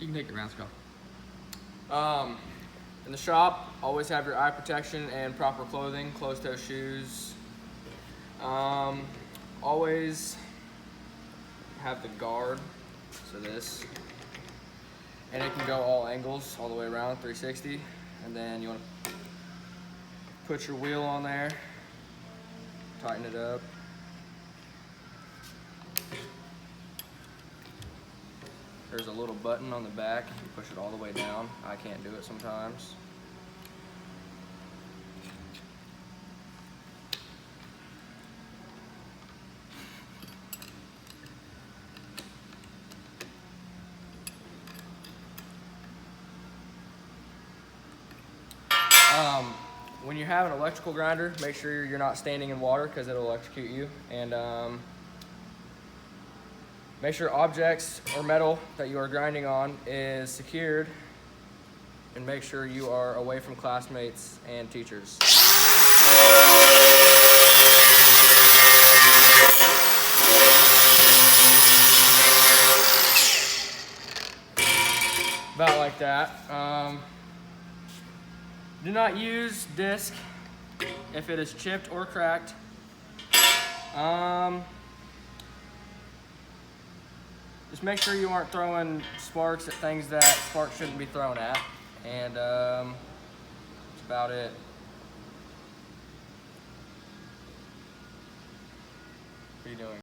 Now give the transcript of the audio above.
You can take your mask off. In the shop, always have your eye protection and proper clothing, closed-toe shoes. Always have the guard, so this, and it can go all angles, all the way around, 360. And then you want to put your wheel on there, tighten it up. There's a little button on the back, you push it all the way down. I can't do it sometimes. When you have an electrical grinder, make sure you're not standing in water because it'll electrocute you. And make sure objects or metal that you are grinding on is secured, and make sure you are away from classmates and teachers. About like that. Do not use disc if it is chipped or cracked. Just make sure you aren't throwing sparks at things that sparks shouldn't be thrown at. And that's about it. What are you doing?